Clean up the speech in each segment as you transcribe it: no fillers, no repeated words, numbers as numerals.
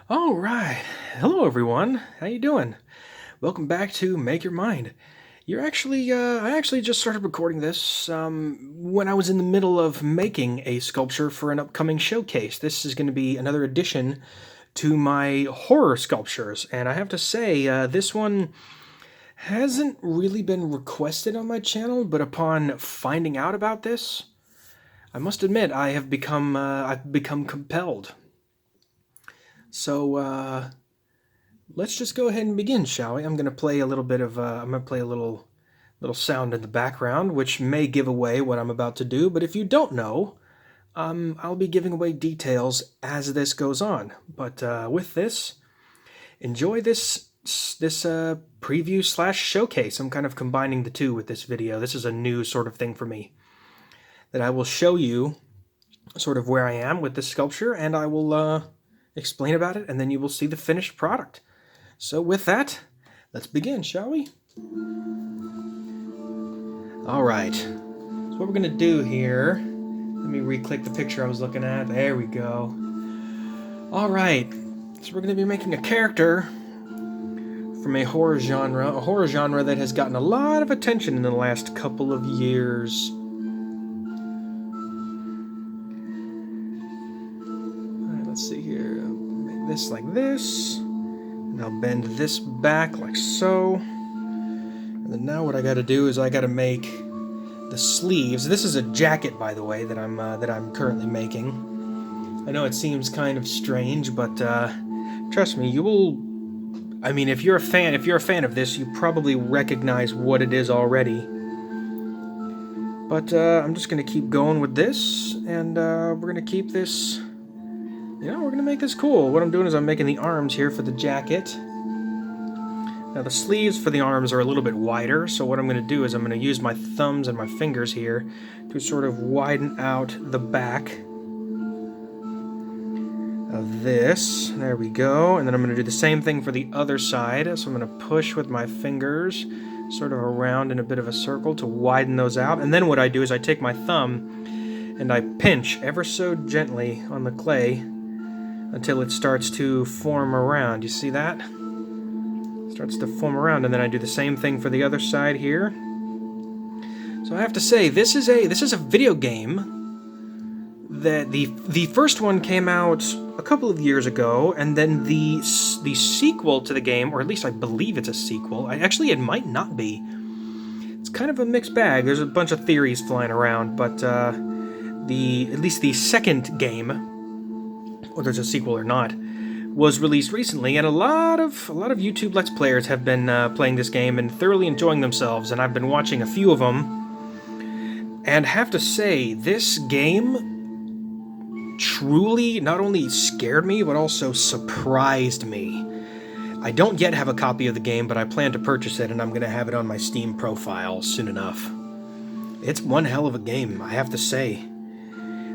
All right. Hello, everyone. How you doing? Welcome back to Make Your Mind. I actually just started recording this when I was in the middle of making a sculpture for an upcoming showcase. This is going to be another addition to my horror sculptures, and I have to say, this one hasn't really been requested on my channel, but upon finding out about this, I must admit I've become compelled. So, let's just go ahead and begin, shall we? I'm going to play a little bit of I'm going to play a little sound in the background, which may give away what I'm about to do. But if you don't know, I'll be giving away details as this goes on. But with this, enjoy this preview slash showcase. I'm kind of combining the two with this video. This is a new sort of thing for me, that I will show you sort of where I am with this sculpture, and I will explain about it, and then you will see the finished product. So with that, let's begin, shall we? All right, so what we're gonna do here, let me re-click the picture I was looking at. There we go. All right, so we're gonna be making a character from a horror genre that has gotten a lot of attention in the last couple of years. All right, let's see here. Make this like this. Now bend this back like so. And then now what I gotta do is I gotta make the sleeves. This is a jacket, by the way, that I'm currently making. I know it seems kind of strange, but trust me, you will. I mean, if you're a fan of this, you probably recognize what it is already. But I'm just gonna keep going with this, and we're gonna keep this. We're going to make this cool. What I'm doing is I'm making the arms here for the jacket. Now the sleeves for the arms are a little bit wider, so what I'm going to do is I'm going to use my thumbs and my fingers here to sort of widen out the back of this. There we go. And then I'm going to do the same thing for the other side. So I'm going to push with my fingers sort of around in a bit of a circle to widen those out. And then what I do is I take my thumb and I pinch ever so gently on the clay until it starts to form around. You see that? It starts to form around, and then I do the same thing for the other side here. So I have to say, this is a video game that the first one came out a couple of years ago, and then the sequel to the game, or at least I believe it's a sequel. It might not be. It's kind of a mixed bag. There's a bunch of theories flying around, but at least the second game, whether it's a sequel or not, was released recently, and a lot of YouTube Let's Players have been playing this game and thoroughly enjoying themselves, and I've been watching a few of them, and have to say, this game truly not only scared me, but also surprised me. I don't yet have a copy of the game, but I plan to purchase it, and I'm going to have it on my Steam profile soon enough. It's one hell of a game, I have to say.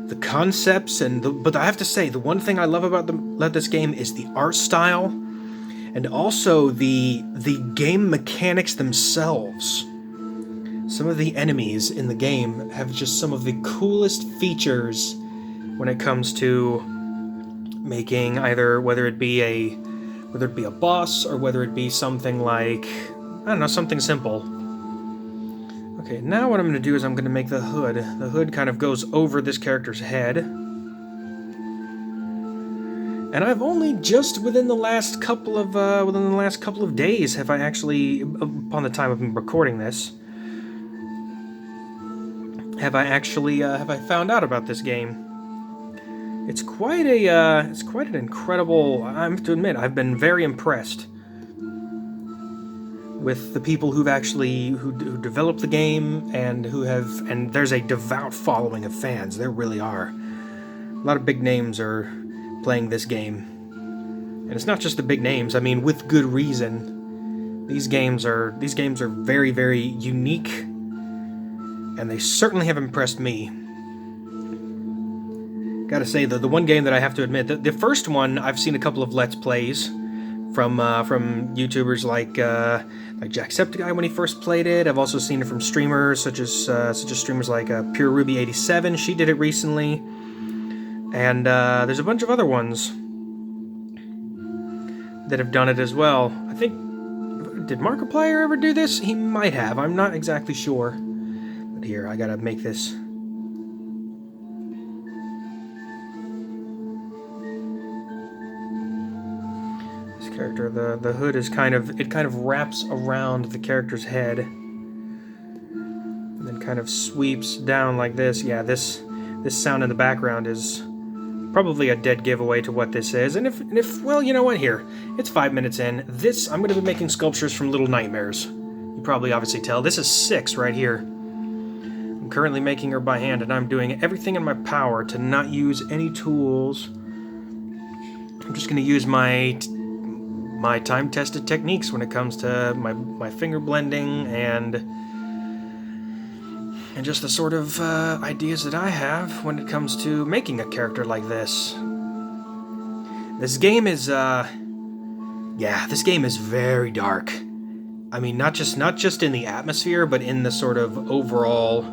The concepts but I have to say, the one thing I love about this game is the art style, and also the game mechanics themselves. Some of the enemies in the game have just some of the coolest features when it comes to making whether it be a boss or whether it be something like, I don't know, something simple. Okay, now what I'm going to do is I'm going to make the hood. The hood kind of goes over this character's head. And I've only just within the last couple of days have I actually, upon the time of me recording this, have I found out about this game. It's quite an incredible. I have to admit, I've been very impressed with the people who developed the game, and and there's a devout following of fans. There really are. A lot of big names are playing this game. And it's not just the big names, I mean, with good reason. These games are very, very unique, and they certainly have impressed me. Gotta say, the one game that I have to admit, the first one, I've seen a couple of Let's Plays from YouTubers like Jacksepticeye when he first played it. I've also seen it from streamers such as streamers like Pure Ruby 87. She did it recently, and there's a bunch of other ones. that have done it as well. I think, did Markiplier ever do this? He might have. I'm not exactly sure. But here, I gotta make this. This character, the hood is kind of wraps around the character's head. And then kind of sweeps down like this. Yeah, this sound in the background is probably a dead giveaway to what this is. And if well, you know what, here. It's 5 minutes in. I'm going to be making sculptures from Little Nightmares. You probably obviously tell. This is 6 right here. I'm currently making her by hand, and I'm doing everything in my power to not use any tools. I'm just going to use my time-tested techniques when it comes to my finger blending and just the sort of ideas that I have when it comes to making a character like this. This game is, this game is very dark. I mean, not just in the atmosphere, but in the sort of overall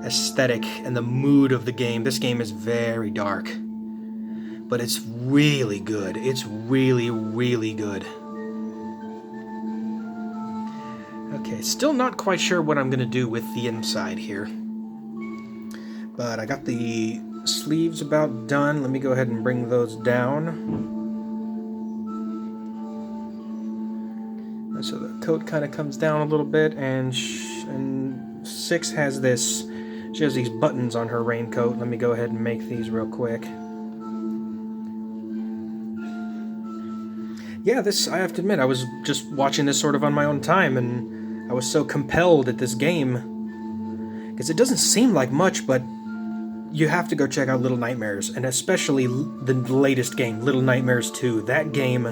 aesthetic and the mood of the game. This game is very dark. But it's really good. It's really, really good. Okay, still not quite sure what I'm going to do with the inside here. But I got the sleeves about done. Let me go ahead and bring those down. So the coat kind of comes down a little bit, and 6 has this. She has these buttons on her raincoat. Let me go ahead and make these real quick. Yeah, I have to admit, I was just watching this sort of on my own time, and I was so compelled at this game, because it doesn't seem like much, but you have to go check out Little Nightmares, and especially the latest game, Little Nightmares 2. That game,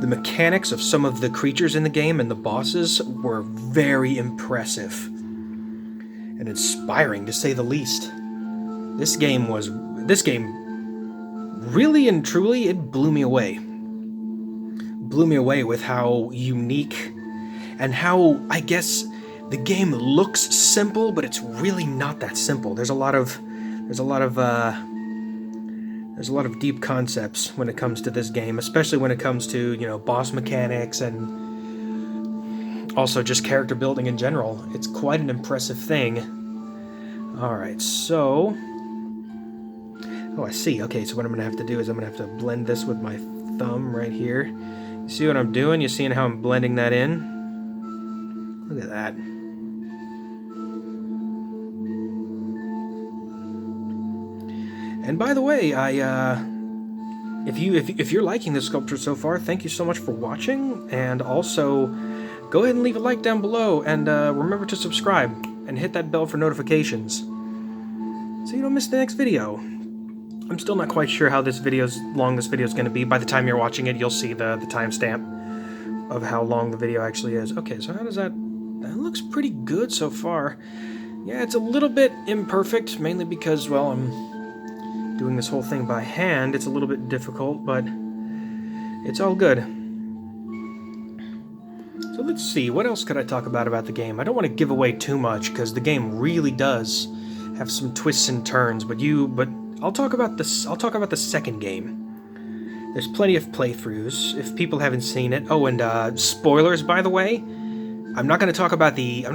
the mechanics of some of the creatures in the game and the bosses were very impressive and inspiring, to say the least. This game really and truly, it blew me away. Blew me away with how unique and how, I guess, the game looks simple, but it's really not that simple. There's a lot of deep concepts when it comes to this game, especially when it comes to, you know, boss mechanics and also just character building in general. It's quite an impressive thing. Alright, so... Oh, I see. Okay, so what I'm going to have to do is I'm going to have to blend this with my thumb right here. You see what I'm doing? You seeing how I'm blending that in? Look at that. And by the way, if you're liking this sculpture so far, thank you so much for watching, and also go ahead and leave a like down below, and remember to subscribe and hit that bell for notifications so you don't miss the next video. I'm still not quite sure how long this video is going to be. By the time you're watching it, you'll see the timestamp of how long the video actually is. Okay, so how does that... That looks pretty good so far. Yeah, it's a little bit imperfect, mainly because, well, I'm doing this whole thing by hand. It's a little bit difficult, but it's all good. So let's see, what else could I talk about the game? I don't want to give away too much, because the game really does have some twists and turns, but I'll talk about this. I'll talk about the second game. There's plenty of playthroughs if people haven't seen it. Oh, and spoilers, by the way. I'm not going to talk about the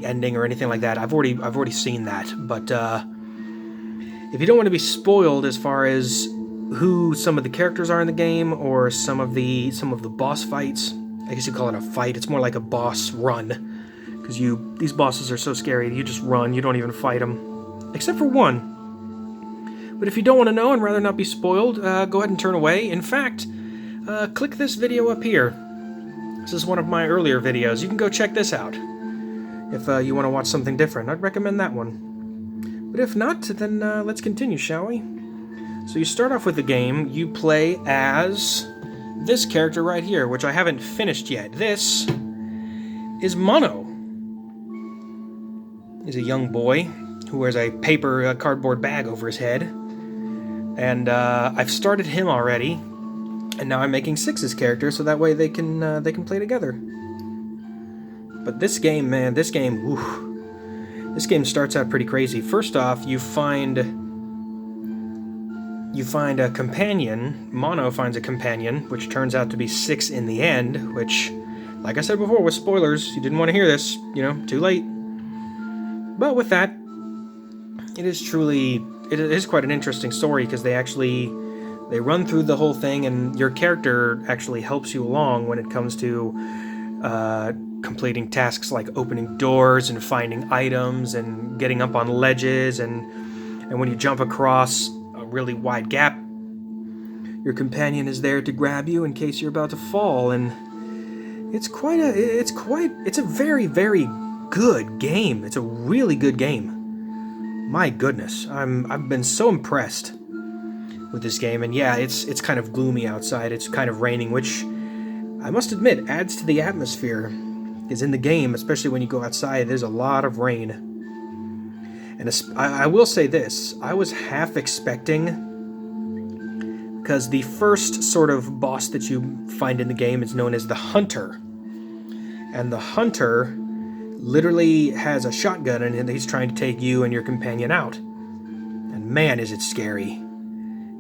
ending or anything like that. I've already seen that. But if you don't want to be spoiled as far as who some of the characters are in the game or some of the boss fights, I guess you call it a fight. It's more like a boss run, because these bosses are so scary. You just run. You don't even fight them, except for one. But if you don't want to know and rather not be spoiled, go ahead and turn away. In fact, click this video up here. This is one of my earlier videos. You can go check this out if you want to watch something different. I'd recommend that one. But if not, then let's continue, shall we? So you start off with the game. You play as this character right here, which I haven't finished yet. This is Mono. He's a young boy who wears a paper cardboard bag over his head. And I've started him already, and now I'm making 6's character so that way they can play together. But this game, man, this game starts out pretty crazy. First off, you find you find a companion. Mono finds a companion, which turns out to be Six in the end, which, like I said before, with spoilers, you didn't want to hear this, too late. But with that, it is quite an interesting story, because they run through the whole thing, and your character actually helps you along when it comes to completing tasks like opening doors and finding items and getting up on ledges, and when you jump across a really wide gap, your companion is there to grab you in case you're about to fall. And it's a very, very good game. It's a really good game. My goodness, I've been so impressed with this game. And yeah, it's kind of gloomy outside. It's kind of raining, which I must admit adds to the atmosphere. Because in the game, especially when you go outside, there's a lot of rain. And I will say this, I was half expecting, because the first sort of boss that you find in the game is known as the Hunter. And the Hunter literally has a shotgun, and he's trying to take you and your companion out. And man, is it scary.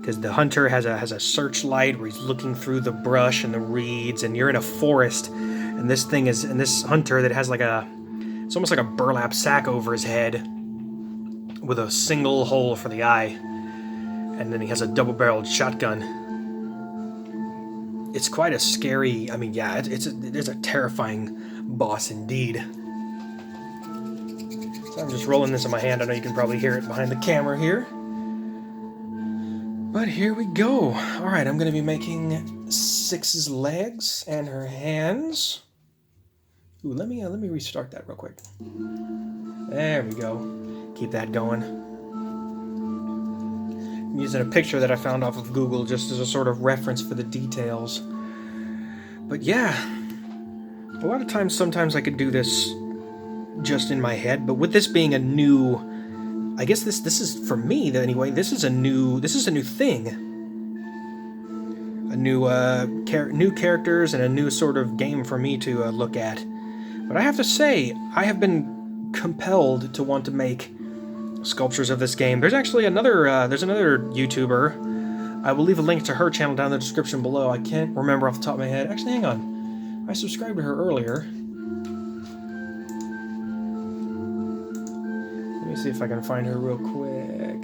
Because the Hunter has a searchlight where he's looking through the brush and the reeds, and you're in a forest, and this Hunter that has it's almost like a burlap sack over his head with a single hole for the eye, and then he has a double-barreled shotgun. It's quite a scary, there's a terrifying boss indeed. So I'm just rolling this in my hand. I know you can probably hear it behind the camera here. But here we go. Alright, I'm going to be making Six's legs and her hands. Ooh, let me restart that real quick. There we go. Keep that going. I'm using a picture that I found off of Google just as a sort of reference for the details. But yeah, a lot of times, sometimes I could do this just in my head, but with this being a new, I guess this is for me anyway. This is a new thing, a new new characters and a new sort of game for me to look at. But I have to say, I have been compelled to want to make sculptures of this game. There's actually another YouTuber. I will leave a link to her channel down in the description below. I can't remember off the top of my head. Actually, hang on. I subscribed to her earlier. Let me see if I can find her real quick.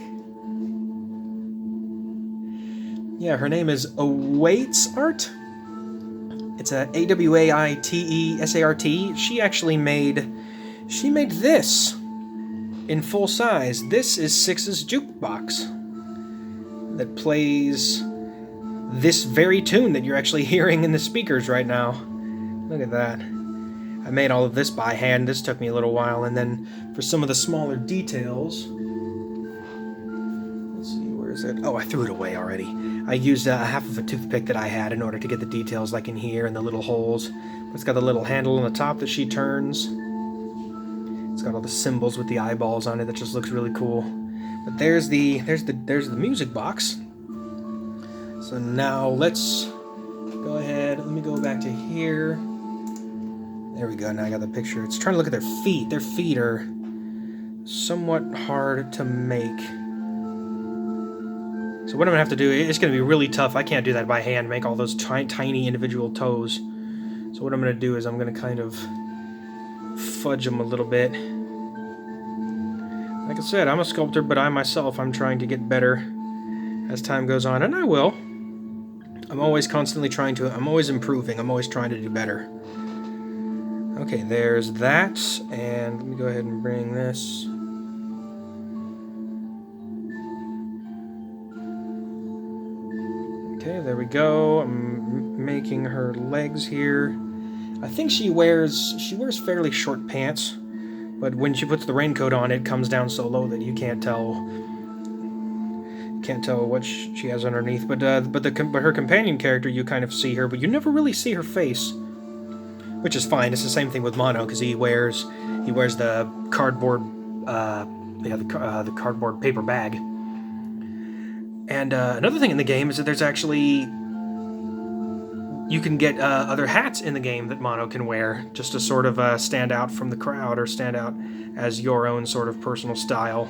Yeah, her name is Awaits Art. It's a AWAITESART. She actually made this in full size. This is Six's Jukebox that plays this very tune that you're actually hearing in the speakers right now. Look at that. I made all of this by hand. This took me a little while. And then for some of the smaller details, let's see, where is it? Oh, I threw it away already. I used half of a toothpick that I had in order to get the details like in here and the little holes. It's got a little handle on the top that she turns. It's got all the symbols with the eyeballs on it. That just looks really cool. But there's the music box. So now let's go ahead. Let me go back to here. There we go. Now I got the picture. It's trying to look at their feet. Their feet are somewhat hard to make. So what I'm going to have to do, it's going to be really tough. I can't do that by hand, make all those tiny individual toes. So what I'm going to do is I'm going to kind of fudge them a little bit. Like I said, I'm a sculptor, but I'm trying to get better as time goes on, and I will. I'm always improving. I'm always trying to do better. Okay, there's that, and let me go ahead and bring this. Okay, there we go. I'm making her legs here. I think she wears fairly short pants, but when she puts the raincoat on, it comes down so low that you can't tell what she has underneath. But her companion character, you kind of see her, but you never really see her face, which is fine. It's the same thing with Mono, because he wears the cardboard the cardboard paper bag. And another thing in the game is that there's actually, you can get other hats in the game that Mono can wear, just to sort of stand out from the crowd, or stand out as your own sort of personal style.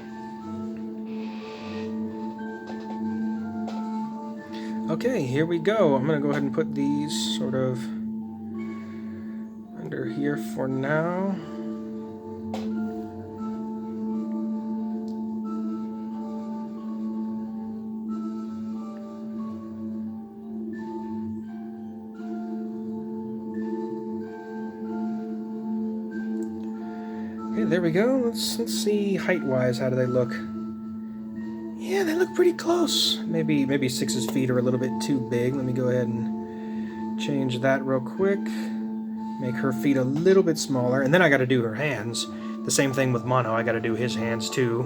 Okay, here we go. I'm gonna go ahead and put these sort of under here for now. Okay, there we go. Let's see height-wise, how do they look? Yeah, they look pretty close. Maybe 6's feet are a little bit too big. Let me go ahead and change that real quick. Make her feet a little bit smaller, and then I got to do her hands. The same thing with Mono. I got to do his hands too.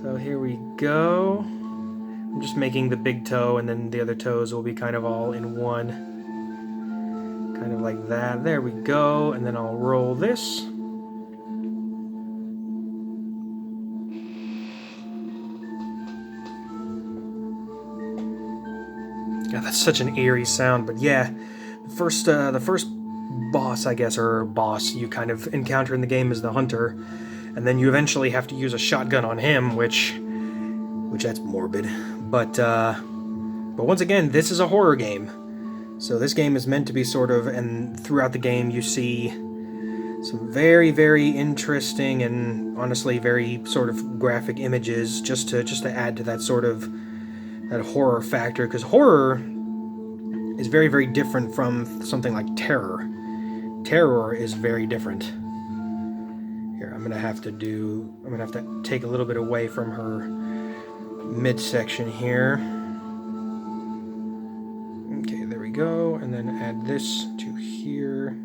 So here we go. I'm just making the big toe, and then the other toes will be kind of all in one. Kind of like that. There we go. And then I'll roll this. Yeah, that's such an eerie sound. But yeah, the first boss, I guess, or boss you kind of encounter in the game is the hunter, and then you eventually have to use a shotgun on him, which that's morbid. But once again, this is a horror game. So this game is meant to be sort of, and throughout the game you see some very, very interesting and honestly very sort of graphic images just to add to that sort of that horror factor, because horror is very, very different from something like terror. Terror is very different. Here, I'm gonna have to take a little bit away from her midsection here. Okay, there we go, and then add this to here.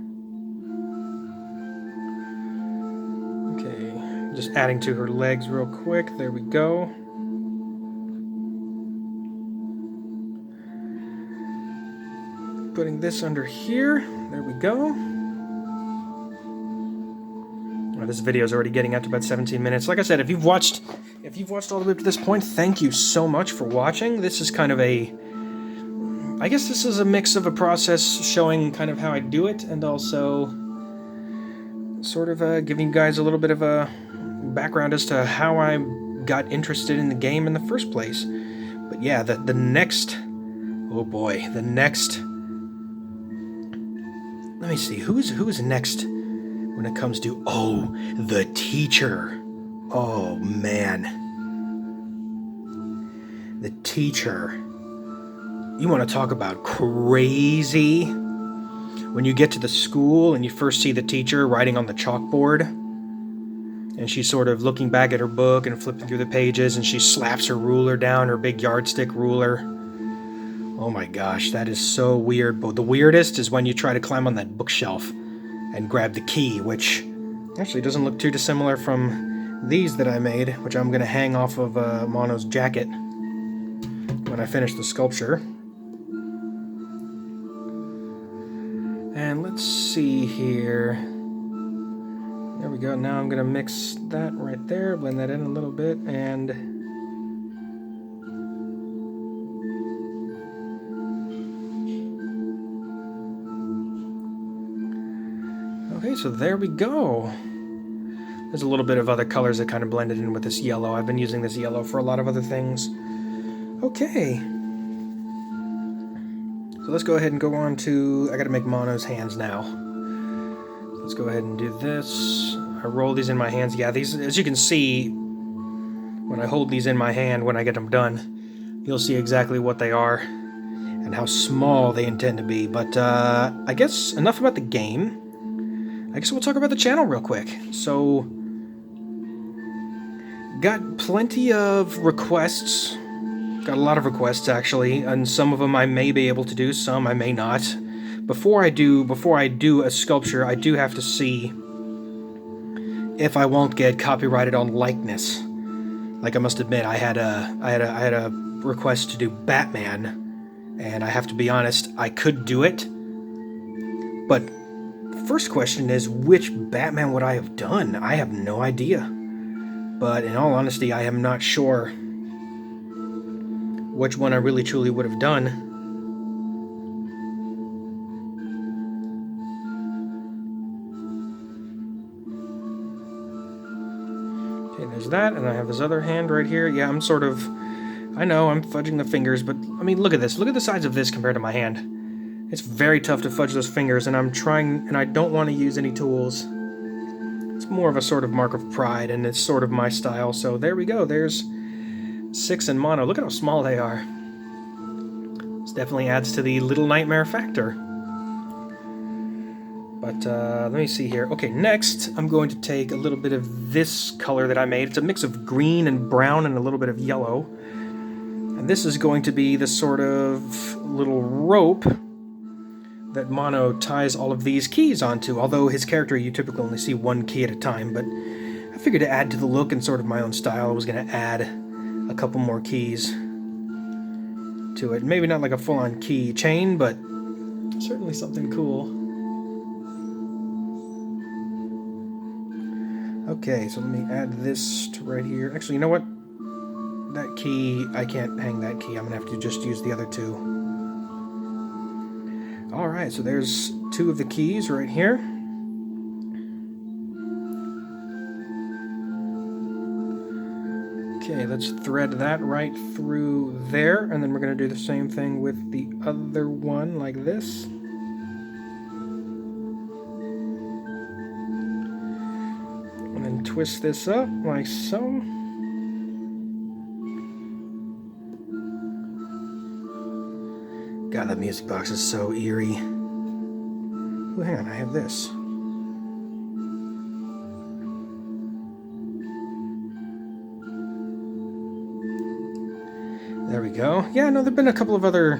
Okay, just adding to her legs real quick. There we go. Putting this under here. There we go. Oh, this video is already getting up to about 17 minutes. Like I said, if you've watched all the way up to this point, thank you so much for watching. This is kind of I guess this is a mix of a process showing kind of how I do it, and also sort of giving you guys a little bit of a background as to how I got interested in the game in the first place. But yeah, the next... Oh boy, the next... Let me see, who is next when it comes to... Oh, the teacher. Oh, man. The teacher. You want to talk about crazy? When you get to the school and you first see the teacher writing on the chalkboard, and she's sort of looking back at her book and flipping through the pages, and she slaps her ruler down, her big yardstick ruler. Oh my gosh, that is so weird. But the weirdest is when you try to climb on that bookshelf and grab the key, which actually doesn't look too dissimilar from these that I made, which I'm going to hang off of Mono's jacket when I finish the sculpture. And let's see here. There we go. Now I'm going to mix that right there, blend that in a little bit, and... Okay, so there we go. There's a little bit of other colors that kind of blended in with this yellow. I've been using this yellow for a lot of other things. Okay. So let's go ahead and go on to... I gotta make Mono's hands now. Let's go ahead and do this. I roll these in my hands. Yeah, these, as you can see, when I hold these in my hand, when I get them done, you'll see exactly what they are and how small they intend to be. But I guess enough about the game. I guess we'll talk about the channel real quick. So, got plenty of requests. Got a lot of requests, actually, and some of them I may be able to do, some I may not. Before I do a sculpture, I do have to see if I won't get copyrighted on likeness. Like, I must admit, I had a request to do Batman, and I have to be honest, I could do it, but first question is, which Batman would I have done? I have no idea. But in all honesty, I am not sure which one I really truly would have done. Okay, there's that, and I have this other hand right here. Yeah, I'm I know, I'm fudging the fingers, but, I mean, look at this. Look at the size of this compared to my hand. It's very tough to fudge those fingers, and I'm trying, and I don't want to use any tools. It's more of a sort of mark of pride, and it's sort of my style, so there we go. There's 6 in mono. Look at how small they are. This definitely adds to the Little Nightmare factor. But let me see here. Okay, next I'm going to take a little bit of this color that I made. It's a mix of green and brown and a little bit of yellow. And this is going to be the sort of little rope that Mono ties all of these keys onto. Although his character, you typically only see one key at a time, but I figured to add to the look and sort of my own style, I was going to add a couple more keys to it. Maybe not like a full-on key chain, but certainly something cool. Okay, so let me add this to right here. Actually, you know what? That key, I can't hang that key. I'm going to have to just use the other two. Alright, so there's 2 of the keys right here. Okay, let's thread that right through there, and then we're going to do the same thing with the other one, like this. And then twist this up, like so. God, that music box is so eerie. Oh, hang on, I have this. There we go. Yeah, no, there have been a couple of other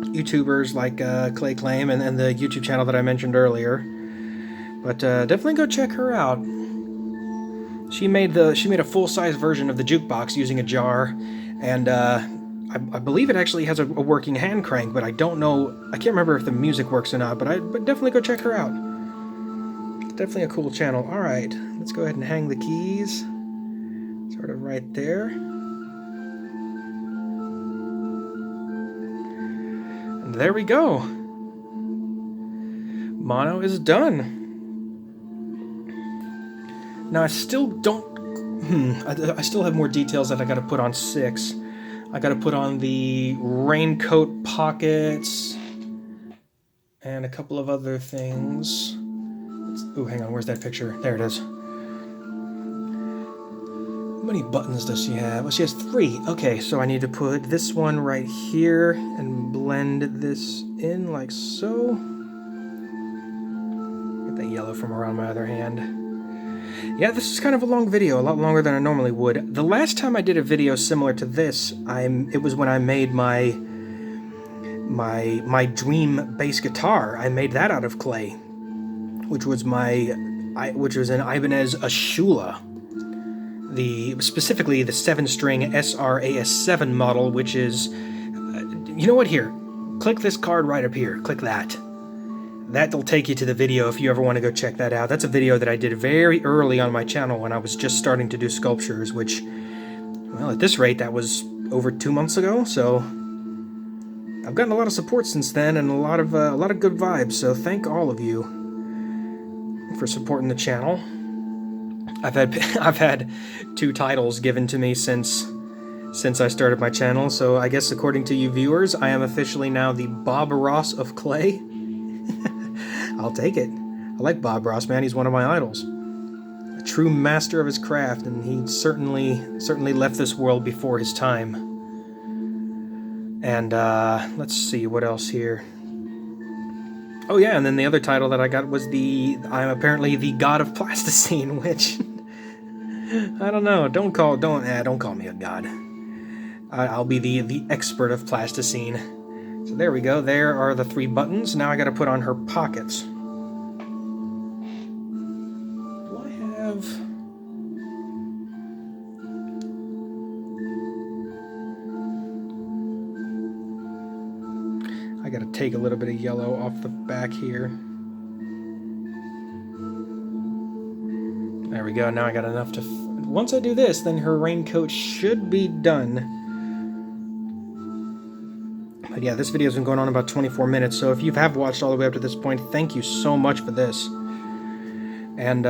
YouTubers like Clay Claim and the YouTube channel that I mentioned earlier. But definitely go check her out. She made a full-size version of the Jukebox using a jar, and I believe it actually has a working hand crank, but I don't know. I can't remember if the music works or not. But definitely go check her out. It's definitely a cool channel. All right, let's go ahead and hang the keys, sort of right there. And there we go. Mono is done. Now I still don't. I still have more details that I got to put on 6. I got to put on the raincoat pockets and a couple of other things. Oh, hang on. Where's that picture? There it is. How many buttons does she have? Oh, she has 3. Okay, so I need to put this one right here and blend this in like so. Get that yellow from around my other hand. Yeah, this is kind of a long video, a lot longer than I normally would. The last time I did a video similar to this, it was when I made my dream bass guitar. I made that out of clay, which was an Ibanez Ashula, specifically the 7-string SRAS7 model, which is, you know what? Here, click this card right up here. Click that. That'll take you to the video if you ever want to go check that out. That's a video that I did very early on my channel when I was just starting to do sculptures, which, well, at this rate, that was over 2 months ago, so I've gotten a lot of support since then and a lot of good vibes, so thank all of you for supporting the channel. I've had 2 titles given to me since I started my channel, so I guess according to you viewers, I am officially now the Bob Ross of clay. I'll take it. I like Bob Ross, man. He's one of my idols. A true master of his craft, and he certainly left this world before his time. And let's see what else here. Oh yeah, and then the other title that I got was I'm apparently the god of plasticine, which I don't know. Don't call me a god. I'll be the expert of plasticine. So there we go. There are the 3 buttons. Now I got to put on her pockets. Do I have? I got to take a little bit of yellow off the back here. There we go. Now I got enough to. Once I do this, then her raincoat should be done. But yeah, this video's been going on about 24 minutes, so if you have watched all the way up to this point, thank you so much for this. And,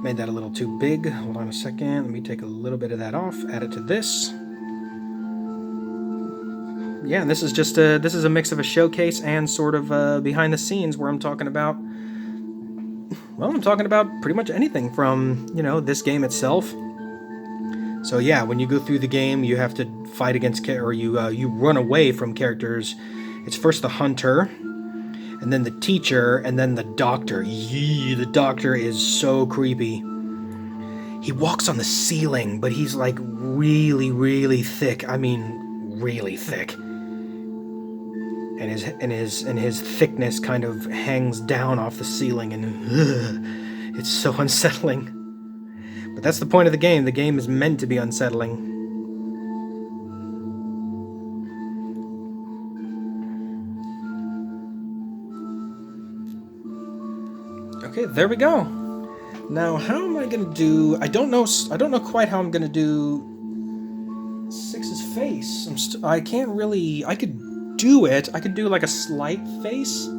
made that a little too big. Hold on a second. Let me take a little bit of that off, add it to this. yeah, this is just a mix of a showcase and sort of behind the scenes where I'm talking about, well, I'm talking about pretty much anything from, you know, this game itself. So yeah, when you go through the game, you have to fight against or you run away from characters. It's first the hunter, and then the teacher, and then the doctor. Yee, the doctor is so creepy. He walks on the ceiling, but he's like really, really thick. I mean, really thick. And his thickness kind of hangs down off the ceiling, and it's so unsettling. But that's the point of the game. The game is meant to be unsettling. Okay, there we go. Now, how am I gonna do? I don't know quite how I'm gonna do 6's face. I can't really. I could do it. I could do like a slight face.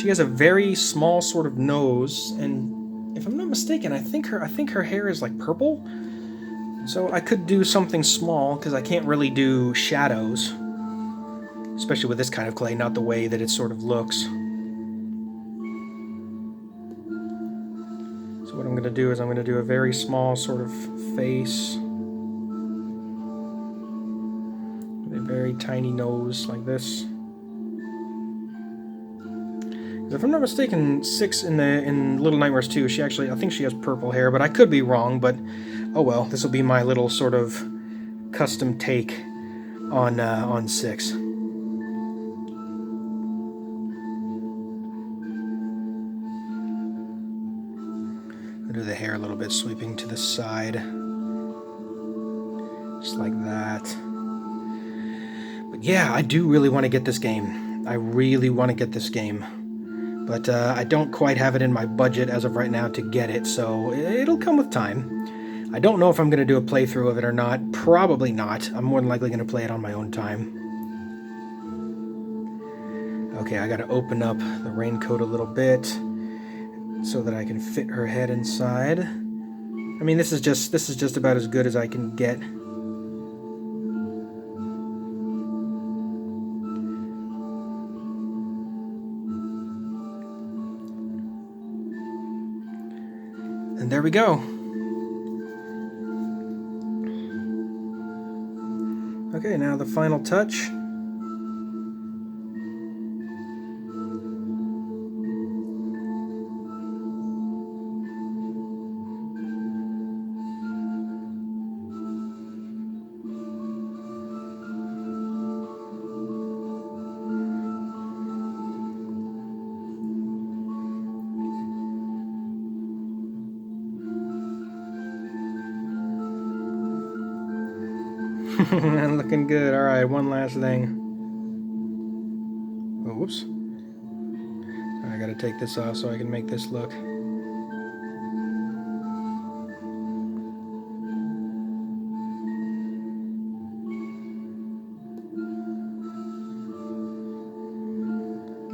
She has a very small sort of nose, and if I'm not mistaken, I think her hair is like purple. So I could do something small because I can't really do shadows, especially with this kind of clay, not the way that it sort of looks. So what I'm going to do is I'm going to do a very small sort of face with a very tiny nose like this. If I'm not mistaken, 6 in Little Nightmares 2, I think she has purple hair, but I could be wrong, but oh well, this will be my little sort of custom take on 6. I'll do the hair a little bit sweeping to the side. Just like that. But yeah, I do really want to get this game. I really want to get this game. But I don't quite have it in my budget as of right now to get it, so it'll come with time. I don't know if I'm going to do a playthrough of it or not. Probably not. I'm more than likely going to play it on my own time. Okay, I got to open up the raincoat a little bit so that I can fit her head inside. I mean, this is just about as good as I can get. And there we go. Okay, now the final touch. Looking good. Alright, one last thing. Oh, whoops. I gotta take this off so I can make this look.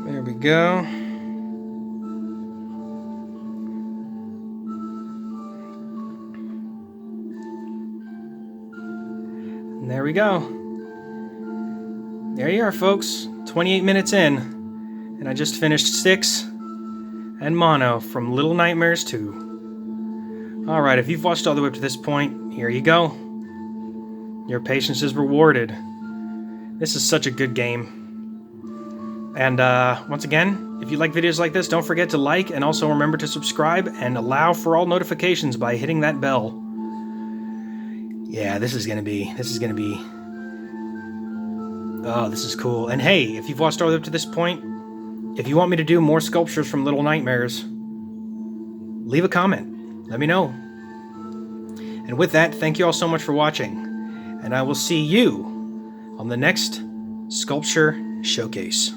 There we go. And there we go. There you are, folks. 28 minutes in, and I just finished 6 and Mono from Little Nightmares 2. Alright, if you've watched all the way up to this point, here you go. Your patience is rewarded. This is such a good game. And once again, if you like videos like this, don't forget to like and also remember to subscribe and allow for all notifications by hitting that bell. Yeah, this is gonna be, oh, this is cool. And hey, if you've watched all the way up to this point, if you want me to do more sculptures from Little Nightmares, leave a comment. Let me know. And with that, thank you all so much for watching, and I will see you on the next Sculpture Showcase.